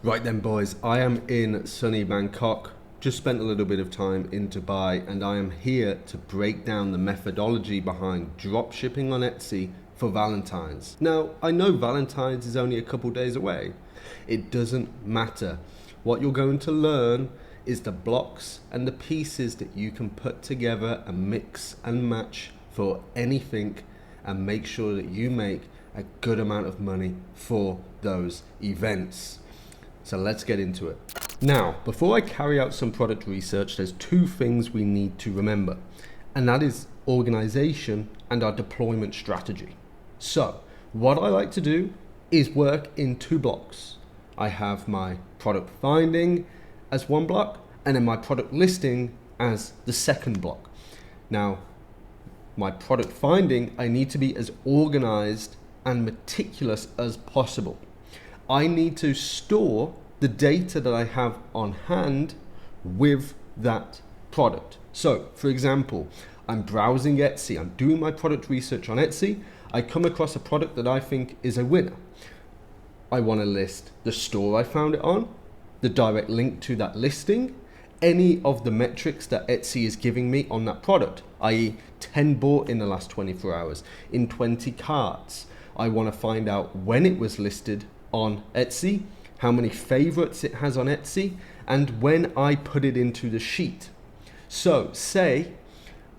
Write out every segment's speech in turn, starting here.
Right then boys, I am in sunny Bangkok, just spent a little bit of time in Dubai, and I am here to break down the methodology behind dropshipping on Etsy for Valentine's. Now, I know Valentine's is only a couple days away. It doesn't matter. What you're going to learn is the blocks and the pieces that you can put together and mix and match for anything, and make sure that you make a good amount of money for those events. So let's get into it. Now, before I carry out some product research, there's two things we need to remember, and that is organization and our deployment strategy. So what I like to do is work in two blocks. I have my product finding as one block, and then my product listing as the second block. Now, my product finding, I need to be as organized and meticulous as possible. I need to store the data that I have on hand with that product. So, for example, I'm browsing Etsy, I'm doing my product research on Etsy, I come across a product that I think is a winner. I want to list the store I found it on, the direct link to that listing, any of the metrics that Etsy is giving me on that product, i.e. 10 bought in the last 24 hours, in 20 carts. I want to find out when it was listed on Etsy, how many favorites it has on Etsy, and when I put it into the sheet. So say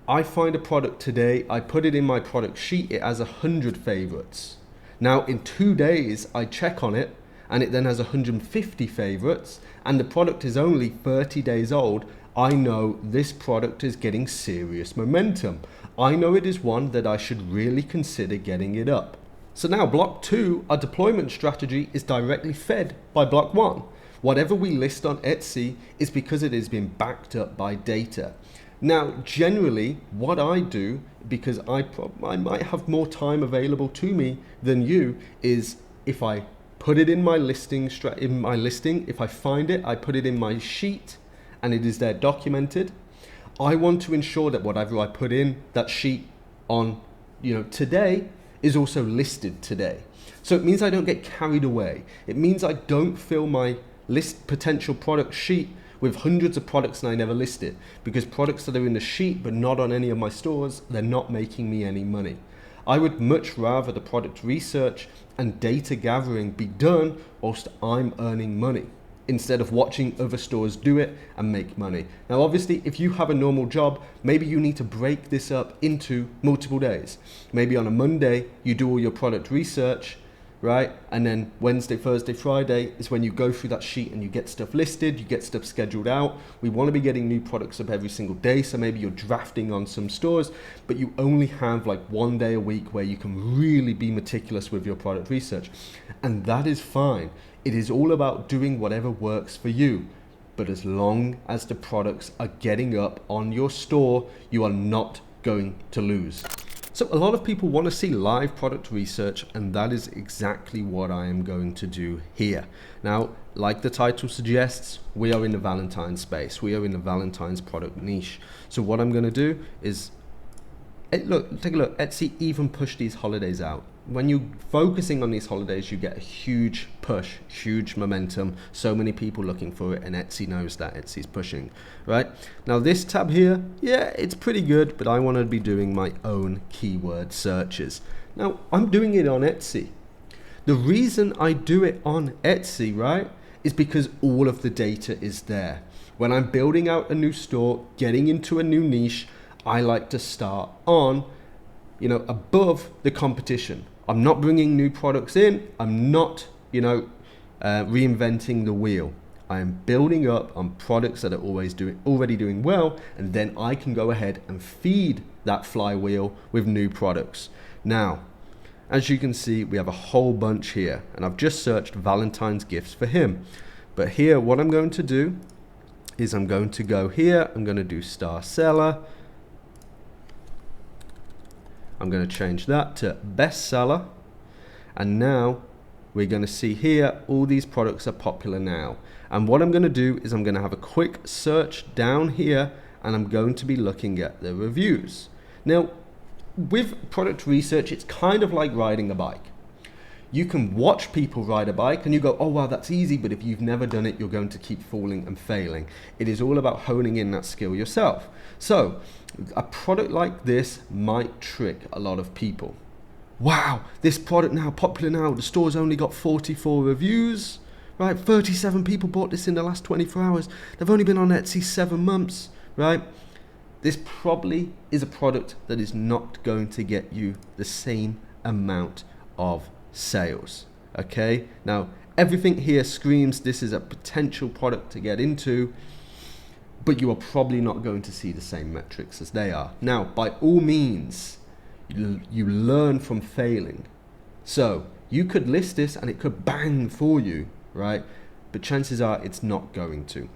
I find a product today, I put it in my product sheet, it has 100 favorites. Now in 2 days I check on it and it then has 150 favorites, and the product is only 30 days old. I know this product is getting serious momentum. I know it is one that I should really consider getting it up. So now block 2, our deployment strategy, is directly fed by block 1. Whatever we list on Etsy is because it has been backed up by data. Now, generally, what I do, because I might have more time available to me than you, is if I put it in my listing, if I find it, I put it in my sheet, and it is there documented. I want to ensure that whatever I put in that sheet on, today, is also listed today. So it means I don't get carried away. It means I don't fill my potential product sheet with hundreds of products and I never list it, because products that are in the sheet but not on any of my stores, they're not making me any money. I would much rather the product research and data gathering be done whilst I'm earning money, instead of watching other stores do it and make money. Now, obviously, if you have a normal job, maybe you need to break this up into multiple days. Maybe on a Monday, you do all your product research, right? And then Wednesday, Thursday, Friday is when you go through that sheet and you get stuff listed, you get stuff scheduled out. We want to be getting new products up every single day. So maybe you're drafting on some stores, but you only have like 1 day a week where you can really be meticulous with your product research. And that is fine. It is all about doing whatever works for you. But as long as the products are getting up on your store, you are not going to lose. So a lot of people want to see live product research, and that is exactly what I am going to do here. Now, like the title suggests, we are in the Valentine's space. We are in the Valentine's product niche. So what I'm going to do is, take a look, Etsy even pushed these holidays out. When you're focusing on these holidays, you get a huge push, huge momentum, so many people looking for it, and Etsy knows that. Etsy's pushing, right? Now this tab here, yeah, it's pretty good, but I want to be doing my own keyword searches. Now I'm doing it on Etsy. The reason I do it on Etsy, right, is because all of the data is there. When I'm building out a new store, getting into a new niche, I like to start on, above the competition. I'm not bringing new products in. I'm not, reinventing the wheel. I am building up on products that are already doing well, and then I can go ahead and feed that flywheel with new products. Now, as you can see, we have a whole bunch here, and I've just searched Valentine's gifts for him. But here, what I'm going to do is I'm going to go here. I'm going to do star seller. I'm going to change that to bestseller, and now we're going to see here all these products are popular now. And what I'm going to do is I'm going to have a quick search down here, and I'm going to be looking at the reviews. Now, with product research, it's kind of like riding a bike. You can watch people ride a bike and you go, oh wow, that's easy, but if you've never done it, you're going to keep falling and failing. It is all about honing in that skill yourself. So a product like this might trick a lot of people. Wow, this product now popular now, the store's only got 44 reviews, right? 37 people bought this in the last 24 hours. They've only been on Etsy 7 months, right? This probably is a product that is not going to get you the same amount of sales. Okay, now everything here screams this is a potential product to get into, but you are probably not going to see the same metrics as they are. Now, by all means, you learn from failing. So you could list this and it could bang for you, right? But chances are it's not going to.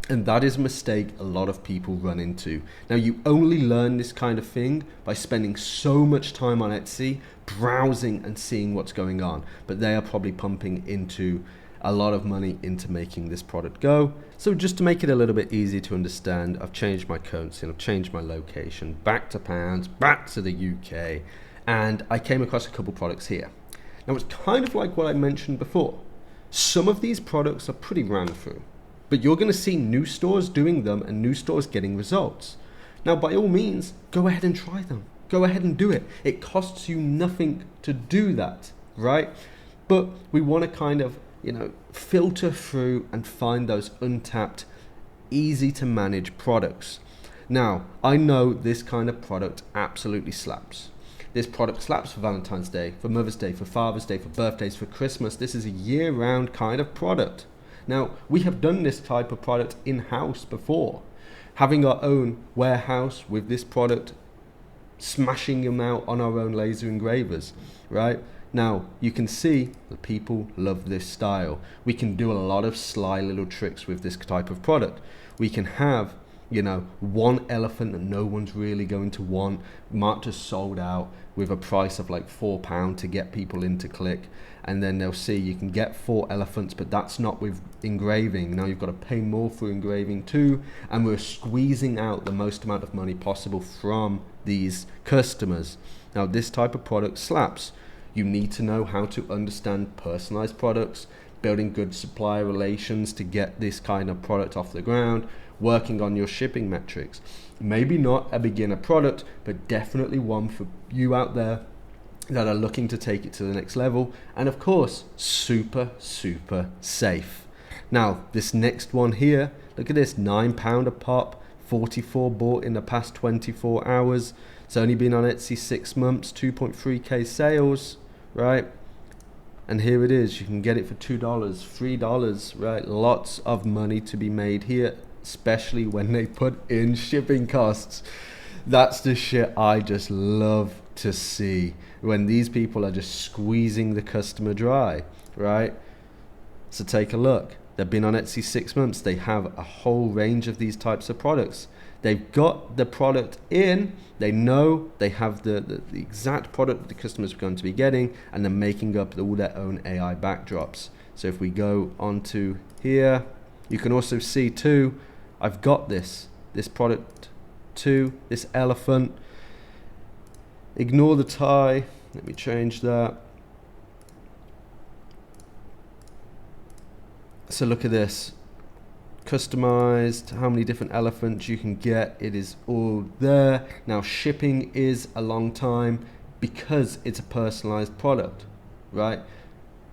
And that is a mistake a lot of people run into. Now, you only learn this kind of thing by spending so much time on Etsy, browsing and seeing what's going on. But they are probably pumping into a lot of money into making this product go. So just to make it a little bit easier to understand, I've changed my currency and I've changed my location back to pounds, back to the UK, and I came across a couple products here. Now, it's kind of like what I mentioned before. Some of these products are pretty ran through, but you're going to see new stores doing them and new stores getting results. Now, by all means, go ahead and try them. Go ahead and do it. It costs you nothing to do that, right? But we want to kind of, filter through and find those untapped, easy to manage products. Now, I know this kind of product absolutely slaps. This product slaps for Valentine's Day, for Mother's Day, for Father's Day, for birthdays, for Christmas. This is a year-round kind of product. Now, we have done this type of product in-house before, having our own warehouse with this product, smashing them out on our own laser engravers, right? Now, you can see the people love this style. We can do a lot of sly little tricks with this type of product. We can have, one elephant that no one's really going to want, marked as sold out with a price of like £4 to get people in to click. And then they'll see you can get 4 elephants, but that's not with engraving. Now you've got to pay more for engraving too. And we're squeezing out the most amount of money possible from these customers. Now, this type of product slaps. You need to know how to understand personalized products, building good supplier relations to get this kind of product off the ground, working on your shipping metrics. Maybe not a beginner product, but definitely one for you out there that are looking to take it to the next level. And of course, super, super safe. Now, this next one here, look at this, £9 a pop, 44 bought in the past 24 hours. It's only been on Etsy 6 months, 2.3k sales, right? And here it is, you can get it for $2, $3, right? Lots of money to be made here, especially when they put in shipping costs. That's the shit I just love to see, when these people are just squeezing the customer dry, right? So take a look. They've been on Etsy 6 months. They have a whole range of these types of products. They've got the product in. They know they have the exact product that the customers are going to be getting, and they're making up all their own AI backdrops. So if we go onto here, you can also see too, I've got this product too, this elephant. Ignore the tie. Let me change that. So look at this. Customized, how many different elephants you can get. It is all there. Now, shipping is a long time because it's a personalized product, right?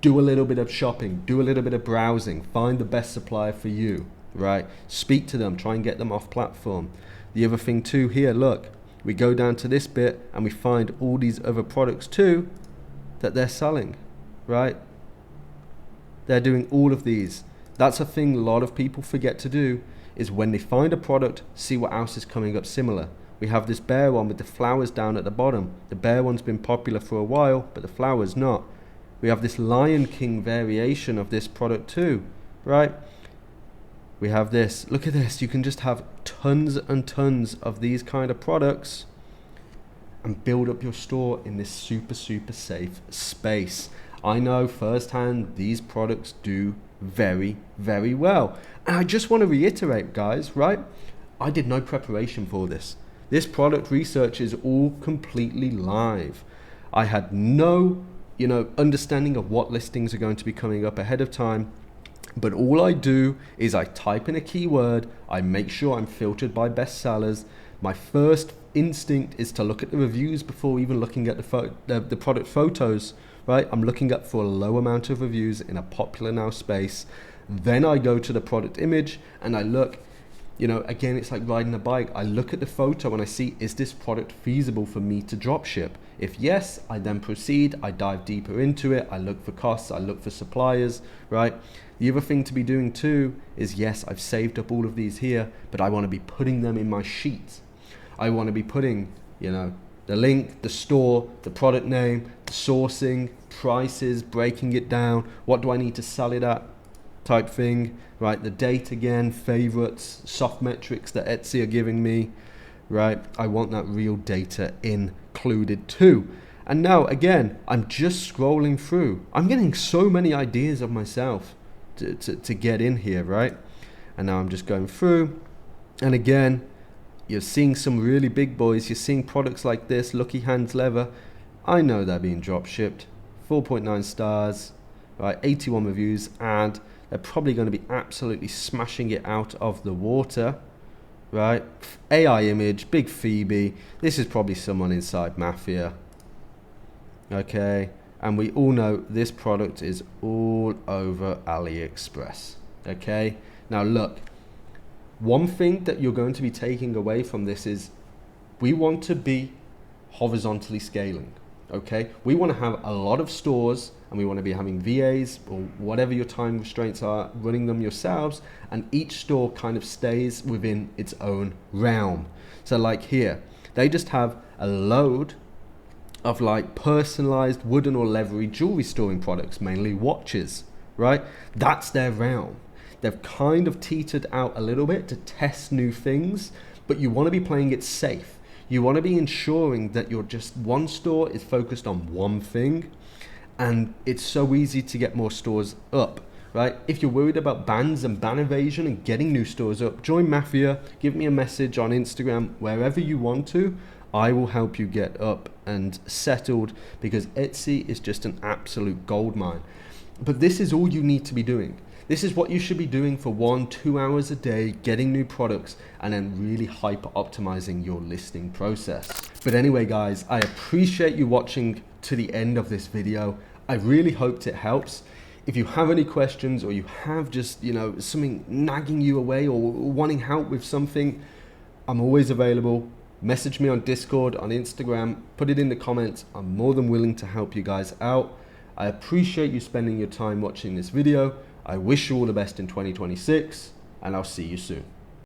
Do a little bit of shopping, do a little bit of browsing, find the best supplier for you, right? Speak to them, try and get them off platform. The other thing too here, look, we go down to this bit and we find all these other products too that they're selling, right? They're doing all of these. That's a thing a lot of people forget to do, is when they find a product, see what else is coming up similar. We have this bear one with the flowers down at the bottom. The bear one's been popular for a while, but the flowers not. We have this Lion King variation of this product too, right? We have this. Look at this. You can just have tons and tons of these kind of products and build up your store in this super, super safe space. I know firsthand these products do very, very well. And I just want to reiterate, guys, right? I did no preparation for this. This product research is all completely live. I had no, you know, understanding of what listings are going to be coming up ahead of time. But all I do is I type in a keyword, I make sure I'm filtered by bestsellers. My first instinct is to look at the reviews before even looking at the product photos, right? I'm looking up for a low amount of reviews in a popular now space. Then I go to the product image and I look, you know, again, it's like riding a bike. I look at the photo and I see, is this product feasible for me to drop ship? If yes, I then proceed, I dive deeper into it, I look for costs, I look for suppliers, right? The other thing to be doing too is, yes, I've saved up all of these here, but I want to be putting them in my sheet. I want to be putting, you know, the link, the store, the product name, the sourcing, prices, breaking it down, what do I need to sell it at, type thing, right? The date again, favorites, soft metrics that Etsy are giving me, right? I want that real data included too. And now again, I'm just scrolling through. I'm getting so many ideas of myself to get in here, right? And now I'm just going through, and again, you're seeing some really big boys. You're seeing products like this, Lucky Hands Leather. I know they're being drop shipped, 4.9 stars, right? 81 reviews, and they're probably going to be absolutely smashing it out of the water, right? AI image, big Phoebe. This is probably someone inside Mafia. Okay, and we all know this product is all over AliExpress. Okay, now look, one thing that you're going to be taking away from this is we want to be horizontally scaling. Okay, we want to have a lot of stores, and we want to be having VAs or whatever your time restraints are, running them yourselves, and each store kind of stays within its own realm. So like here, they just have a load of like personalized wooden or leathery jewelry storing products, mainly watches, right? That's their realm. They've kind of teetered out a little bit to test new things, but you want to be playing it safe. You want to be ensuring that your just one store is focused on one thing, and it's so easy to get more stores up, right? If you're worried about bans and ban evasion and getting new stores up, join Mafia, give me a message on Instagram, wherever you want to. I will help you get up and settled, because Etsy is just an absolute goldmine. But this is all you need to be doing. This is what you should be doing for 1-2 hours a day, getting new products, and then really hyper optimizing your listing process. But anyway, guys, I appreciate you watching to the end of this video. I really hoped it helps. If you have any questions, or you have just, you know, something nagging you away or wanting help with something, I'm always available. Message me on Discord, on Instagram, put it in the comments. I'm more than willing to help you guys out. I appreciate you spending your time watching this video. I wish you all the best in 2026, and I'll see you soon.